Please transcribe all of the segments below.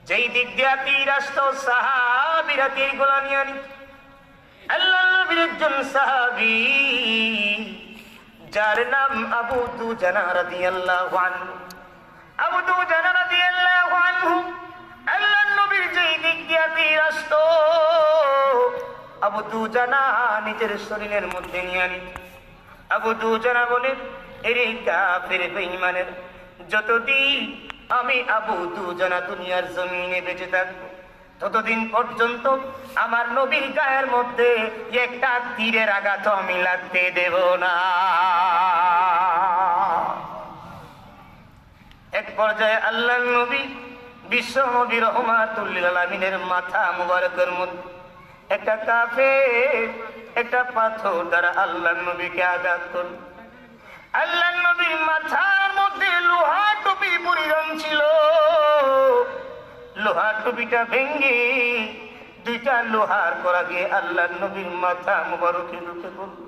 যেই দিক দিয়া তীর আসতো সাহাবীরা তীরগুলো নিয়ে নিত। আল্লাহর নবীর একজন সাহাবী যার নাম আবু দুজানা রাদিয়াল্লাহু আনহু। আবু দুজানা রাদিয়াল্লাহু আনহু আল্লাহর নবীর যেই দিক দিয়া তীর আসতো আবু দুজানা নিজের শরীরের মধ্যে নিয়ে নিত। আবু দুজানা বলে, এরে কাফের বেঈমানের, যতদিন আমি আবু দুজানা দুনিয়ার জমিনে বেঁচে থাকবো ততদিন পর্যন্ত আমার নবীর গায়ের মধ্যে একটা তীরের আঘাত আমি লাগতে দেব না। এক পর্যায়ে আল্লাহর নবী বিশ্ব নবী রাহমাতুল লিল আলামিনের মাথা মুবারকের মধ্যে একটা কাফের একটা পাথর দ্বারা আল্লাহর নবীকে আঘাত করল। আল্লাহর নবীর মাথার মধ্যে লোহার টুপি পরিধান ছিল। লোহার টুপিটা ভেঙে দুইটা লোহার করা গিয়ে আল্লাহর নবীর মাথা মুবারকে ঢুকে পড়ল।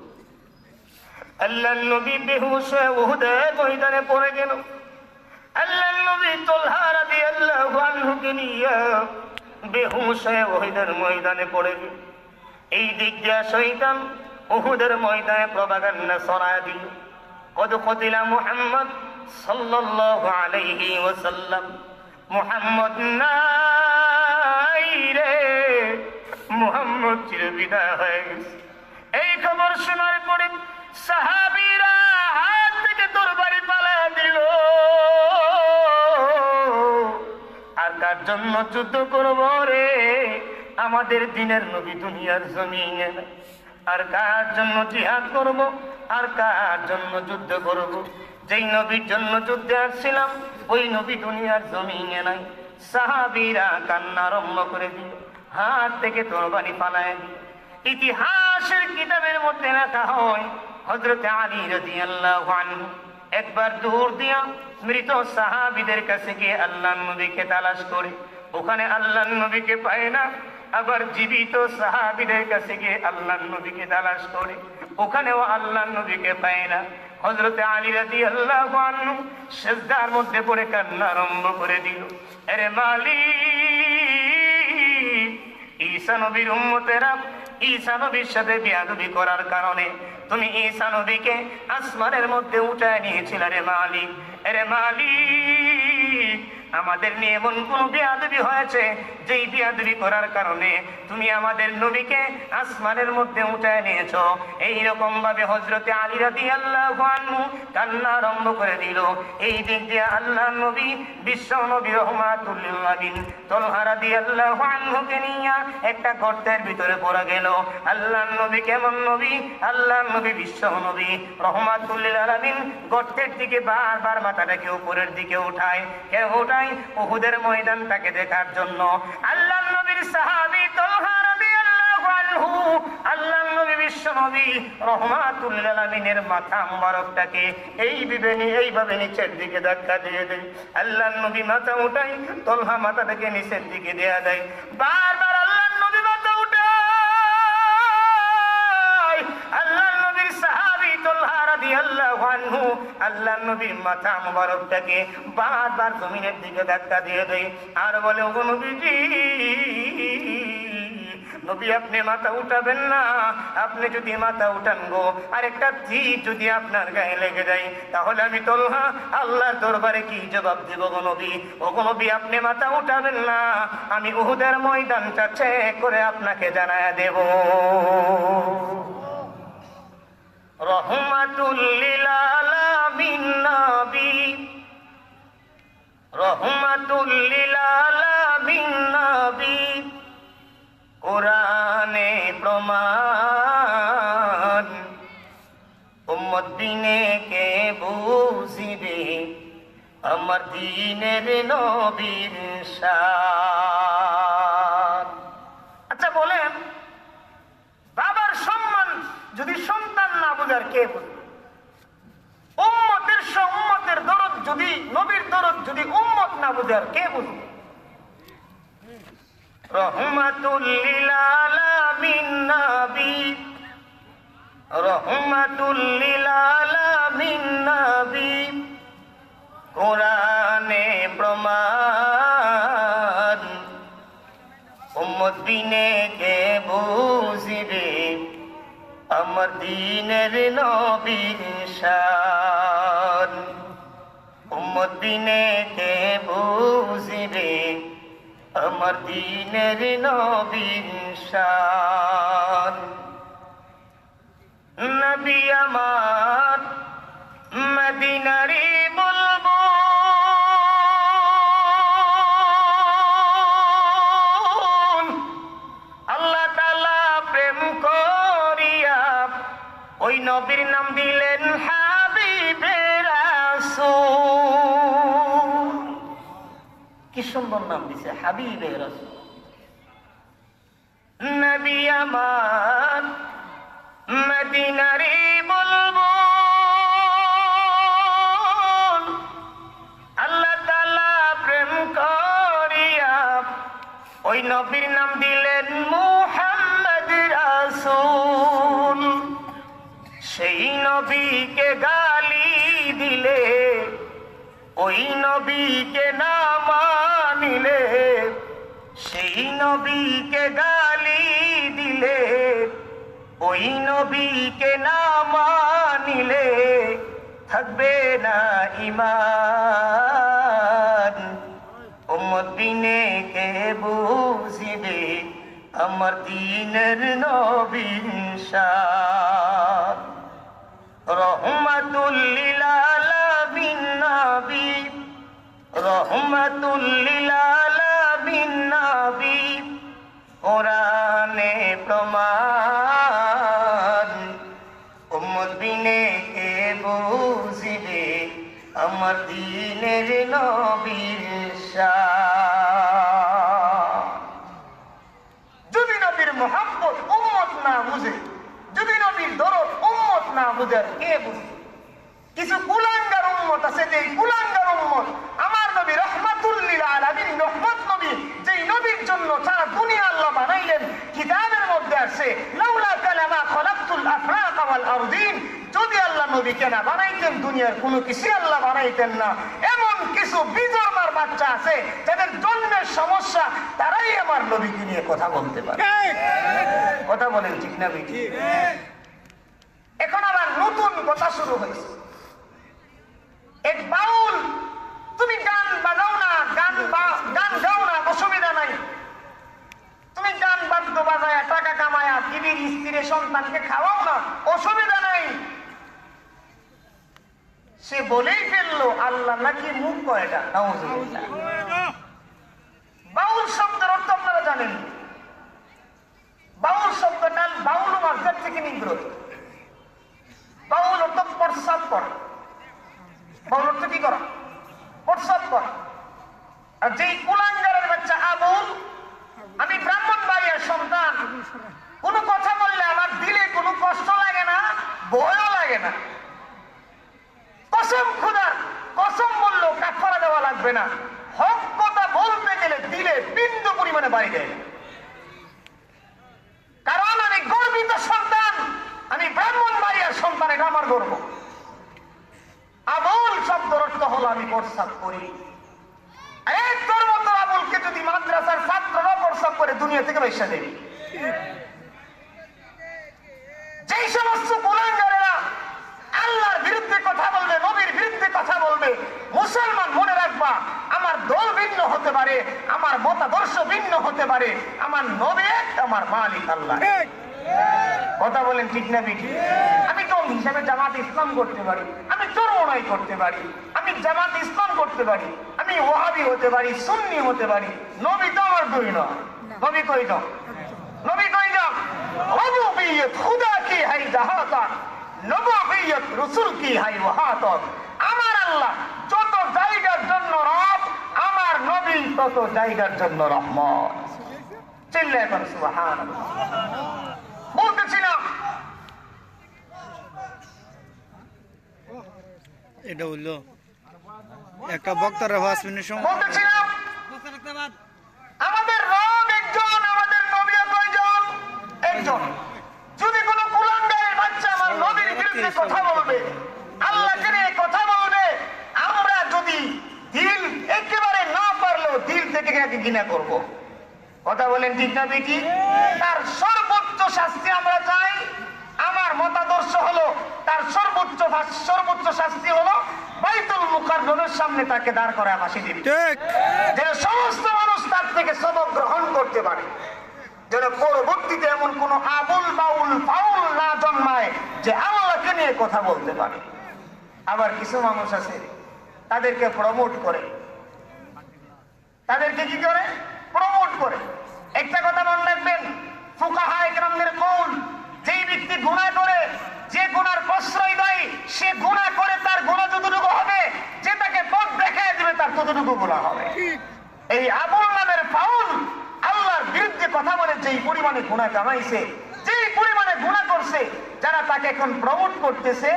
আল্লাহর নবী বেহুশ হয়ে উহুদের ময়দানে পড়ে গেল। আল্লাহর নবী তালহা রাদিয়াল্লাহু আনহুকে নিয়ে বেহুশ হয়ে উহুদের ময়দানে পড়ে গেল। এই দিক দিয়ে শয়তান উহুদের ময়দানে প্রপাগান্ডা ছড়ায় দিল, কদ কতিলা মুহাম্মদ সাল্লাল্লাহু আলাইহি ওয়াসাল্লাম, মুহাম্মদ নাই রে, মুহাম্মদ চিরবিদায় হয়ে গেছে। এই খবর শোনার পরে সাহাবীরা হাত থেকে তরবারি পালায়া দিল। আর কার জন্য যুদ্ধ করব রে? আমাদের দিনের নবী দুনিয়ার জমিনে নাই। আর কার জন্য জিহাদ করব? আর কার জন্য যুদ্ধ করব? যেই নবীর জন্য যুদ্ধে আসছিলাম ওই নবী দুনিয়ার জমিনে নাই। সাহাবীরা কান্না আরম্ভ করে দিল, হাত থেকে তরবারি পালায় দিল। ইতিহাসের কিতাবের মধ্যে লেখা হয় হযরত আলী রাদিয়াল্লাহু আনহু একবার দূর দিয়া মৃত সাহাবীদের কাছে গিয়ে আল্লাহর নবীকে তালাশ করে, ওখানে আল্লাহর নবীকে পায় না। আবার জীবিত সাহাবীদের কাছে গিয়ে আল্লাহর নবীকে তালাশ করে, ওখানেও আল্লাহর নবীকে পায় না। হযরত আলী রাদিয়াল্লাহু আনহু সিজদার মধ্যে পড়ে কান্না আরম্ভ করে দিল, আরে মালিক, ঈসা নবীর উম্মতেরা ঈসা নবীর সাথে বিয়াদবি করার কারণে তুমি ঈসা নবীকে আসমানের মধ্যে উঠায় নিয়েছিলে রে মালিক। আরে মালিক, আমাদের নিয়ে এমন কোন বিয়াদবি হয়েছে যেই বিয়াদবি করার কারণে তুমি আমাদের নবীকে আসমানের মধ্যে উঠায় নিয়েছো? এইরকম ভাবে হযরতে আলী রাদিয়াল্লাহু আনহু কান্না আরম্ভ করে দিল। এই দিক দিয়ে আল্লাহর নবী বিশ্ব নবী রাহমাতুল লিল আলামিন তালহা রাদিয়াল্লাহু আনহুকে নিয়ে একটা গর্তের ভিতরে পড়ে গেল। আল্লাহর নবী কেমন নবী? আল্লাহর নবী বিশ্ব নবী রাহমাতুল লিল আলামিন গর্তের দিকে বারবার মাথাটাকে উপরের দিকে উঠায়। কে উঠায়? উহুদের ময়দানটাকে দেখার জন্য। আল্লাহর নবীর সাহাবী তালহা রাদিয়াল্লাহু আনহু আল্লাহর নবী বিশ্ব নবী রাহমাতুল লিল আলামিনের মাথা মুবারকটাকে এইভাবে নিচের দিকে ধাক্কা দিয়ে দেয়। আল্লাহর নবী মাথা উঠায়, তালহা মাথাটাকে নিচের দিকে দেয়া দেয়। বারবার আল্লাহর নবী মাথা উঠায়। আল্লাহর নবীর সাহাবী তালহা রাদিয়াল্লাহু আনহু আল্লাহর নবীর মাথা মুবারকটাকে বারবার জমিনের দিকে ধাক্কা দিয়ে দেয় আর বলে, ওগো নবীজি, নবী আপনি মাথা উঠাবেন না। আপনি যদি মাথা উঠান গো, আর একটা তীর যদি আপনার গায়ে লেগে যায় তাহলে আমি তালহা আল্লাহর দরবারে কি জবাব দেব গো নবী? ওগো নবী, আপনি মাথা উঠাবেন না, আমি উহুদের ময়দানটা চেক করে আপনাকে জানায়া দেব। রহমাতুল লিল আলামিন নবী, রহমাতুল লিল আলামিন নবী, কোরআনে প্রমাণ, উম্মত দিনে কে বুঝিবে আমার দিনের নবীর শান। আচ্ছা বলেন, বাবার সম্মান যদি সন্তান না বুঝার কে বুঝবে? উম্মতের দরদ যদি, নবীর দরদ যদি উম্মত না বুঝার কে বুঝবে? রহমাতুল লিল আলামিন নবী, রহমাতুল লিল আলামিন নবী, কোরআনে প্রমাণ, উম্মত বিনে কে বুঝিবে আমার দ্বীনের নবীর শান। উম্মত বিনে কে বুঝিবে আমার দ্বীনের নবীর শান। নবী আমার মদিনারি বুলবুল, আল্লাহ তাআলা প্রেম করিয়া ওই নবীর নাম দিলেন হাবিবে রাসূল। কি সুন্দর নাম দিছে, হাবিবে রাসূল। নবী আমার মদিনারি বুলবুল, আল্লাহ তাআলা প্রেম করিয়া ওই নবীর নাম দিলেন মুহাম্মদ রাসূল। সেই নবীকে গালি দিলে, ওই নবীকে না মানিলে, সেই নবীকে গালি দিলে, ওই নবীকে না মানিলে থাকবে না ঈমান। উম্মত বিনে কে বুঝিবে আমার দ্বীনের নবীর শান। রহমাতুল লিল আলামিন নবী, রহমাতুল লিল আলামিন নবী, কোরআনে প্রমাণ। উম্মত বিনে কে বুঝিবে আমার দ্বীনের নবীর শান। যদি নবীর মুহাব্বত উম্মত না বুঝে, যদি নবীর দরদ উম্মত না বুঝে, আর কে বুঝে? কিছু কুলাঙ্গার উম্মত আছে, যে কুলাঙ্গার উম্মত আমার নবী রহমাতুল লিল আলামিন রহমত নবী, যেই নবীর জন্য সারা দুনিয়া আল্লাহ বানাইলেন। কিতাবের মধ্যে আছে লাউলা কালামা খলাকতুল আফরাক ওয়াল আরদিন, যদি আল্লাহ নবীকে না বানাইতেন দুনিয়ার কোনো কিছু আল্লাহ বানাইতেন না। এমন কিছু বিজর্মার বাচ্চা আছে যাদের জন্মের সমস্যা, তারাই আমার নবীকে নিয়ে কথা বলতে পারে। কথা বলেন ঠিক না বেটি? এখন আবার নতুন কথা শুরু হয়েছে। এক বাউল, তুমি গান বাজাও না, গান গাও না, অসুবিধা নাই। তুমি গান বাদ্য বাজায়া টাকা কামায়া বিবির স্ত্রী সন্তানকে খাওয়াও না, অসুবিধা নাই। সে বলেই ফেললো আল্লাহ নাকি মুখ কয়টা। নাউজুবিল্লাহ। বাউল শব্দের অর্থ আপনারা জানেন? বাউল শব্দটা বাউল মাসদার থেকে নিগ্রহ। বাউল অর্থ প্রস্রাব করা। বাউল অর্থ কি করা? প্রস্রাব করা। আর যেই কুলাঙ্গারের বাচ্চা আবুল, আমি ব্রাহ্মণ বাড়ির সন্তান, কোনো কথা বললে আমার দিলে কোনো কষ্ট লাগে না, ভয়ও লাগে না। কসম খোদার কসম বললেও কাফারা দেওয়া লাগবে না। হক কথা বলতে গেলে দিলে বিন্দু পরিমাণে বাড়ি দেয়। কারণ আমি গর্বিত সন্তান, আমি ব্রাহ্মণ বাড়ির সন্তান, এটা আমার গর্ব। আবুল শব্দের অর্থ হলো আমি প্রস্রাব করি। এই তোর মতো আবুলকে যদি মাদ্রাসার ছাত্ররা প্রস্রাব করে দুনিয়া থেকে পয়সা দেবে। যেই সমস্ত কুলাঙ্গারেরা আল্লাহর বিরুদ্ধে কথা বলবে, নবীর বিরুদ্ধে কথা বলবে, মুসলমান মনে রাখবা আমার দল ভিন্ন হতে পারে, আমার মতাদর্শ ভিন্ন হতে পারে, আমার নবী এক, আমার মালিক আল্লাহ। কথা বলেন ঠিক না বেটি? আমি দল হিসাবে জামাত ইসলাম করতে পারি, আমি চরমনাই করতে পারি, আমি জামাত ইসলাম করতে পারি, আমি ওয়াহাবি হতে পারি, সুন্নি হতে পারি। নবী তো আমার দুই নয়। নবী কই যাও? নবী কই যাও? রবুবিয়ত খুদা কি হাই জাহাতা, নবুবিয়ত রাসূল কি হাই ওয়াহাত। আমার আল্লাহ যত জায়গার জন্য রব, আমার নবী তত জায়গার জন্য রহমত। চিল্লায় বলেন সুবহানাল্লাহ। বলতেছিলাম এটা হইলো একটা বক্তার 5 মিনিট সময়। বলতেছিলাম আমাদের রব একজন, আমাদের নবী কয়জন? একজন। যদি কোনো কুলাঙ্গারের বাচ্চা আমার নবীর বিরুদ্ধে কথা বলবে, আল্লাহকে নিয়ে কথা বলবে, আমরা যদি দিল একেবারে না পারলেও দিল থেকে ঘৃণা করব। কথা বলেন ঠিক না বেটি? তার সর্বোচ্চ শাস্তি আমরা চাই। আমার মতাদর্শ হলো তার সর্বোচ্চ শাস্তি হলো বাইতুল মুকাররমের সামনে তাকে দাঁড় করায় ফাঁসি দিবে, ঠিক। যেন সমস্ত মানুষ তার থেকে সবক গ্রহণ করতে পারে, যেন পরবর্তীতে এমন কোন আবুল বাউল ফাউল না জন্মায় যে আল্লাহকে নিয়ে কথা বলতে পারে। আবার কিছু মানুষ আছে তাদেরকে প্রমোট করে, তাদেরকে কি করে? প্রমোট করে। একটা কথা মনে রাখবেন, ফুকাহায়ে কেরামদের কওল, যেই ব্যক্তি গুনাহ করে, যে গুনার প্রশ্রয় দেয়, সে গুনাহ করে তার গুনাহ যতটুকু হবে, যে তাকে পথ দেখায় দিবে তার ততটুকু গুনাহ হবে। এই আবুল নামের ফাউল আল্লাহর বিরুদ্ধে কথা বলে যেই পরিমাণে গুনাহ কামাইছে, যেই পরিমাণে গুনাহ করছে, যারা তাকে এখন প্রমোট করতেছে,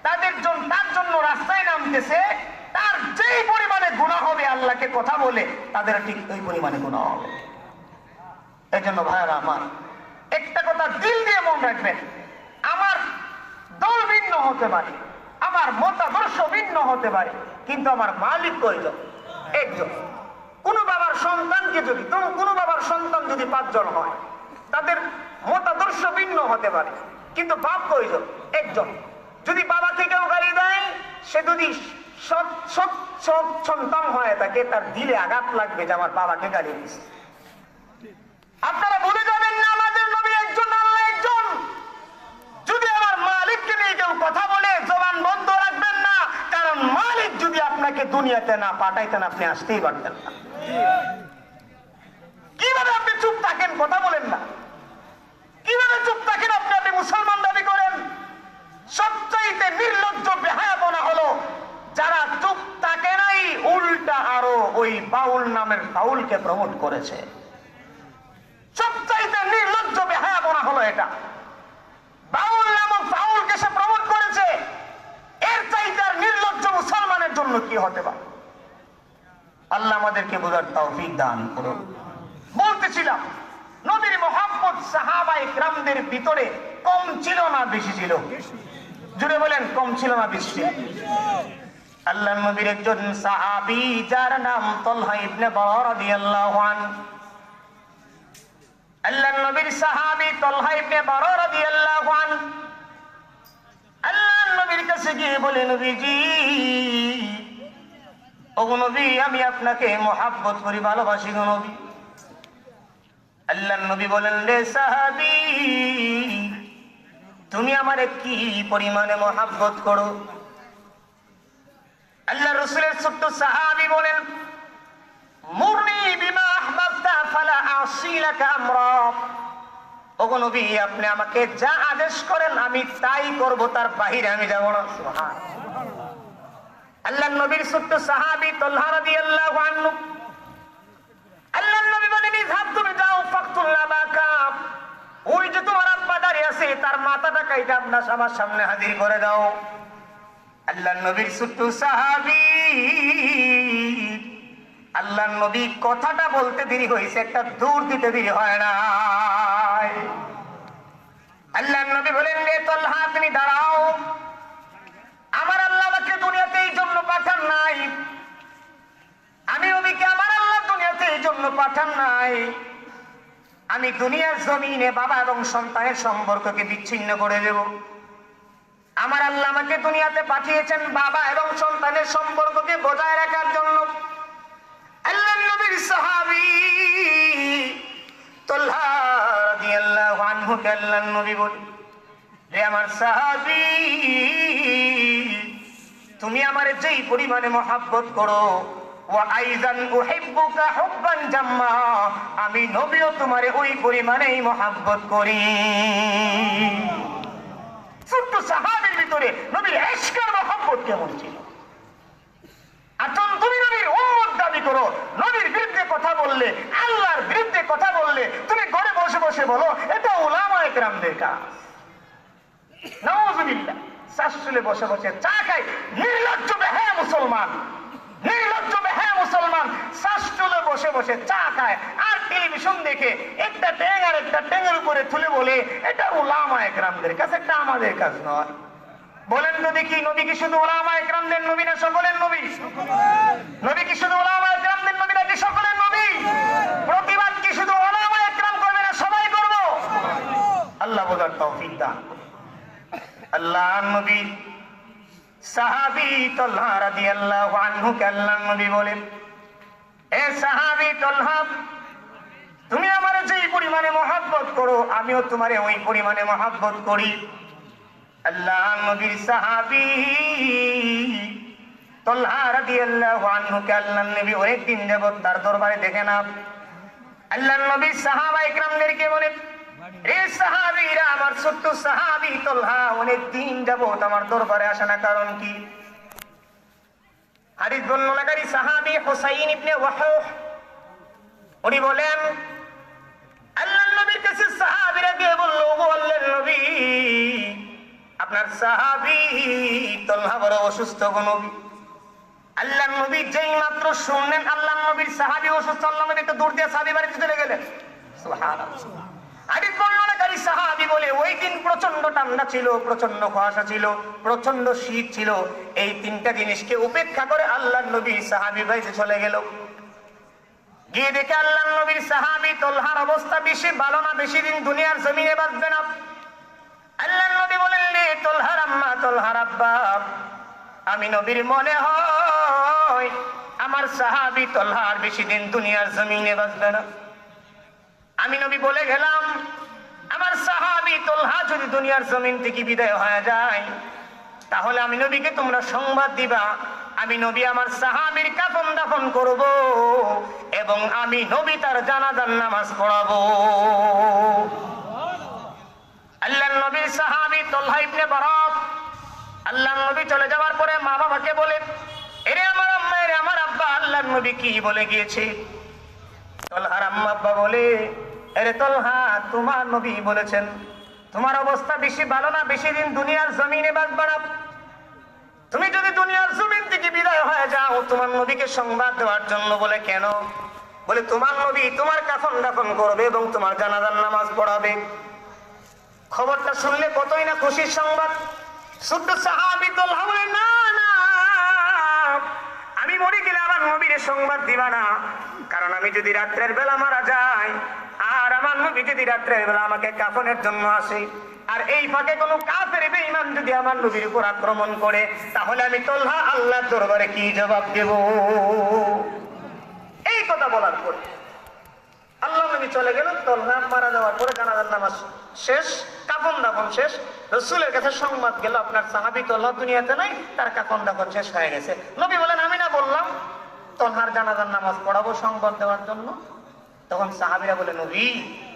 তার জন্য রাস্তায় নামতেছে, তার যেই পরিমাণে গুনাহ হবে আল্লাহকে কথা বলে, তাদের ঠিক ওই পরিমাণে গুনাহ হবে। এই জন্য ভাইরা আমার, একটা কথা দিল দিয়ে মনে রাখবেন, আমার দল ভিন্ন হতে পারে, আমার মতাদর্শ ভিন্ন হতে পারে, কিন্তু আমার মালিক কয়জন? একজন। কোন বাবার সন্তান যদি 5 জন হয়, তাদের মতাদর্শ ভিন্ন হতে পারে, কিন্তু বাপ কয়জন? একজন। যদি বাবাকে কেউ গালি দেয়, সে যদি সৎ সন্তান হয় থাকে, তার দিলে আঘাত লাগবে যে আমার বাবাকে গালি দিচ্ছে। আপনারা ভুলে যাবেন না, আমাদের নবী একজন, আল্লাহ একজন। যদি আমার মালিককে নিয়ে কেউ কথা বলে, জবান বন্ধ রাখবেন না, কারণ মালিক যদি আপনাকে দুনিয়াতে না পাঠাইতেন, আপনি আসতেই পারতেন না। কিভাবে আপনি চুপ থাকেন, কথা বলেন না? কিভাবে চুপ থাকেন? আপনি মুসলমান দাবি করেন। সবচাইতে নির্লজ্জ বেহায়াপনা হলো যারা চুপ থাকে নাই, উল্টা আরো ওই বাউল নামের ফাউলকে প্রমোট করেছে। সবচাইতে নির্লজ্জ বেহায়াপনা হলো এটা। বাউল নামক ফাউলকে সে প্রমোট করেছে, এর চাইতে আর নির্লজ্জ মুসলমানের জন্য কি হতে পারে? আল্লাহ আমাদেরকে বোঝার তৌফিক দান করুন। বলতেছিলাম, নবীর মুহাব্বত সাহাবায়ে কিরামদের ভিতরে কম ছিল না বেশি ছিল? জুড়ে বলেন, কম ছিল না বেশি ছিল? আল্লাহর নবীর একজন সাহাবী, যার নাম তালহা ইবনে বারা রাদিয়াল্লাহু আনহু, আল্লাহর নবীর সাহাবী তালহা ইবনে বারা রাদিয়াল্লাহু আনহু আল্লাহর নবীর কাছে গিয়ে বলে, নবীজি, ওগো নবী, আমি আপনাকে মুহাব্বত করি, ভালোবাসি গো নবী। আল্লাহর নবী বলেন, রে সাহাবী, তুমি আমারে কি পরিমাণে মুহাব্বত করো? আল্লাহ রাসূলের ছোট্ট সাহাবী বলেন, মুরনি বিমা আহবাবতা ফালা আসি লাকা আমরা। ওগো নবী, আপনি আমাকে যা আদেশ করেন আমি তাই করব, তার বাহিরে আমি যাব না। সুবহানাল্লাহ। আল্লাহর নবীর ছোট্ট সাহাবী তালহা রাদিয়াল্লাহু আনহু, আল্লাহর নবী বলেন, ইযহাব, তুমি যাও, ফাকতুল আবাকা, ওই যে তোমার আব্বা দাঁড়িয়ে আছে, তার মাথাটা কাইটা আপনার আমার সামনে হাজির করে দাও। আল্লাহর নবীর ছোট্ট সাহাবী, আল্লাহর নবী কথাটা বলতে দেরি হয়েছে, একটা দূর দিতে দেরি হয় না। আল্লাহর নবী বলেন, রে তালহা, তুমি দাঁড়াও, আমার আল্লাহ আমাকে দুনিয়াতে এই জন্য পাঠান নাই, আমি নবীকে আমার আল্লাহ দুনিয়াতে এই জন্য পাঠান নাই, আমি দুনিয়ার জমিনে বাবা এবং সন্তানের সম্পর্ককে বিচ্ছিন্ন করে দেব। আমার আল্লাহ আমাকে দুনিয়াতে পাঠিয়েছেন বাবা এবং সন্তানের সম্পর্ককে বজায় রাখার জন্য। আল্লাহর নবীর সাহাবী তালহা রাদিয়াল্লাহু আনহু কে আল্লাহর নবী বলেন, রে আমার সাহাবী, তুমি আমারে যেই পরিমাণে মুহাব্বত করো, ওয়া আইযান উহিব্বুকা হুব্বান জাম্মা, আমি নবীও তোমারে ওই পরিমাণেই মুহাব্বত করি। ছোট্ট সাহাবীর ভিতরে নবীর ইশকের মুহাব্বত কেমন ছিল! এখন তুমি নবীর উম্মত দাবি করো, নবীর বিরুদ্ধে কথা বললে, আল্লাহর বিরুদ্ধে কথা বললে, তুমি ঘরে বসে বসে বলো এটা উলামায়ে কেরামদের কাজ। নাউযুবিল্লাহ। শাশুড়ি বসে বসে চা খায়, নির্লজ্জ বেহায়া মুসলমান, নির্লজ্জ বেহায়া মুসলমান শাশুড়ি বসে বসে চা খায় আর টেলিভিশন দেখে একটা ট্যাং আর একটা ট্যাঙের উপরে তুলে বলে এটা উলামায়ে কেরামদের কাছে, এটা আমাদের কাজ নয়। বলেন তো দেখি, নবী কি শুধু উলামায়ে কেরামদের নবী না সকলের নবী? নবী কি শুধু উলামায়ে কেরামদের নবী নাকি সকলের নবী? প্রতিবাদ কি শুধু বোঝার তৌফিক দান। আল্লাহ নবী সাহাবী তালহা রাদিয়াল্লাহু আনহু কে আল্লাহ নবী বলেন, এ সাহাবী তালহা, তুমি আমারে যেই পরিমাণে মহব্বত করো আমিও তোমারে ওই পরিমাণে মহব্বত করি। আল্লাহ নবীর সাহাবী তালহা রাদিয়াল্লাহু আনহু কে আল্লাহ নবী অনেকদিন যাবত তার দরবারে দেখে না। আল্লাহ নবী সাহাবা ইকরামদেরকে বলেন, এ সাহাবীরা, আমার ছোট্ট সাহাবী তালহা অনেকদিন যাবত আমার দরবারে আসে না, কারণ কি? হাদিস বর্ণনাকারী সাহাবী হুসাইন ইবনে ওয়াহশ উনি বলেন, আল্লাহর নবীর কাছে সাহাবীরা গিয়ে বলল, ও আল্লাহর নবী, আপনার সাহাবী তালহা বড় অসুস্থ গো নবী। আল্লাহর নবী যেই মাত্র শুনলেন আল্লাহর নবীর সাহাবী অসুস্থ, আল্লাহর নবী একটু দূর দিয়ে সাহাবী বাড়িতে চলে গেলেন। সুবহানাল্লাহ। হাদিস বর্ণনাকারী সাহাবী বলে, ওই দিন প্রচন্ড ঠান্ডা ছিল, প্রচন্ড কুয়াশা ছিল, প্রচন্ড শীত ছিল। এই তিনটা জিনিসকে উপেক্ষা করে আল্লাহর নবী সাহাবী বাড়িতে চলে গেল। গিয়ে দেখে আল্লাহর নবীর সাহাবী তালহার অবস্থা বেশি ভালো না, বেশি দিন দুনিয়ার জমিনে বাঁচবে না। আল্লাহর নবী বলেন, রে তালহার আম্মা, তালহার আব্বা, আমি নবীর মনে হয় আমার সাহাবী তালহার বেশি দিন দুনিয়ার জমিনে বাঁচবে না। আমি নবী বলে গেলাম, আমার সাহাবী তালহা যদি দুনিয়ার জমিন থেকে বিদায় হয়ে যায়, তাহলে আমি নবীকে তোমরা সংবাদ দিবা, আমি নবী আমার সাহাবীর কাফন দাফন করব এবং আমি নবী তার জানাজার নামাজ পড়াবো। আল্লাহর নবীর সাহাবী তালহা ইবনে বারাক আল্লাহর নবী চলে যাওয়ার পরে মা বাবাকে বলে, এরে আমার আম্মা, এরে আমার আব্বা, আল্লাহর নবী কি বলে গিয়েছে? তালহার আম্মা আব্বা বলে, এরে তালহা, তোমার নবী বলেছেন তোমার অবস্থা বেশি ভালো না, বেশি দিন দুনিয়ার জমিনে বাঁচবে না। তুমি যদি দুনিয়ার জমিন থেকে বিদায় হয়ে যাও তোমার নবীকে সংবাদ দেওয়ার জন্য। বলে কেন? বলে তোমার নবী তোমার কাফন দাফন করবে এবং তোমার জানাজার নামাজ পড়াবে। খবরটা শুনলে কতই না খুশির সংবাদ। শুদ্ধ সাহাবী তালহা বলে, না না, আমি মরে গেলে আমার নবীর সংবাদ দিবা না, কারণ আমি যদি রাত্রের বেলা মারা যাই আর আমার নবী যদি রাত্রের বেলা আমাকে কাফনের জন্য আসে, আর এই ফাঁকে কোনো কাফের বেঈমান যদি আমার নবীর উপর আক্রমণ করে, তাহলে আমি তালহা আল্লাহর দরবারে কি জবাব দেব? এই কথা বলার পর আল্লাহ নবী চলে গেল। তালহা মারা যাওয়ার পরে জানাজার নামাজ শেষ, কাফন দাফন শেষ। রাসূলের কাছে সংবাদ গেল, আপনার সাহাবী তালহা দুনিয়াতে নাই, তার কাফন দাফন শেষ হয়ে গেছে। নবী বলেন, আমি না বললাম তালহার জানাজার নামাজ পড়াবো সংবাদ দেওয়ার জন্য? তখন সাহাবীরা বলে, নবী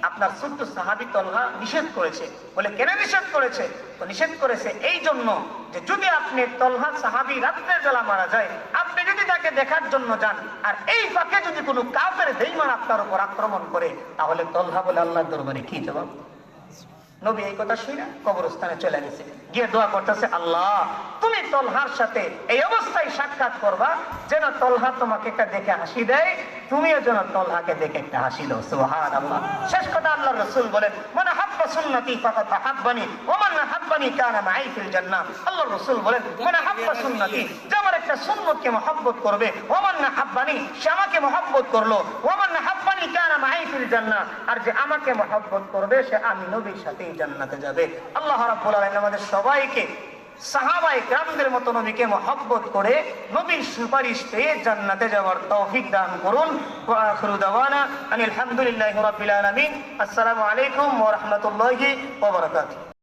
আপনার ছোট্ট সাহাবী তালহা নিষেধ করেছে। বলে কেন নিষেধ করেছে? তো নিষেধ করেছে এই জন্য যে যদি আপনি তালহা সাহাবী রাত্রের বেলা মারা যায়, আপনি যদি তাকে দেখার জন্য যান আর এই ফাঁকে যদি কোনো কাফের বেঈমান আপনার উপর আক্রমণ করে, তাহলে তালহা বলে আল্লাহর দরবারে কি জবাব? নবী এই কথা শুনে কবরস্থানে চলে গেছে, গিয়ে দোয়া করতেছে, আল্লাহ তুমি তালহার সাথে এই অবস্থায় সাক্ষাৎ করবা যেন তালহা তোমাকে একটা দেখে হাসি দেয়, তুমিও যেন তালহাকে দেখে একটা হাসি দাও। সুবহানাল্লাহ। শেষ কথা আল্লাহর রাসূল বলেন, মান হাব্বা সুন্নতি ফাকাদ আহাব্বানি ওয়া মান আহাব্বানি কানা মাই ফিল জান্নাহ। আল্লাহর রাসূল বলেন, মান হাব্বা সুন্নতি, যে আমার একটা সুন্নতকে মহব্বত করবে, ওয়া মান আহাব্বানি, সে আমাকে মহব্বত করলো, ওয়া মান আহাব্বানি কানা মাই ফিল জান্নাহ, আর যে আমাকে মহব্বত করবে সে আমি নবীর সাথে জান্নাতে যাবে। আল্লাহ রাব্বুল আলামিন আমাদের সবাইকে সাহাবায়ে কেরামদের মতো নবীকে মহব্বত করে নবীর সুপারিশ পেয়ে জান্নাতে যাওয়ার তৌফিক দান করুন। ওয়া আখিরু দাওয়ানা আনিল হামদুলিল্লাহি রাব্বিল আলামিন। আসসালামু আলাইকুম ওয়া রাহমাতুল্লাহি ওয়া বারাকাতুহু।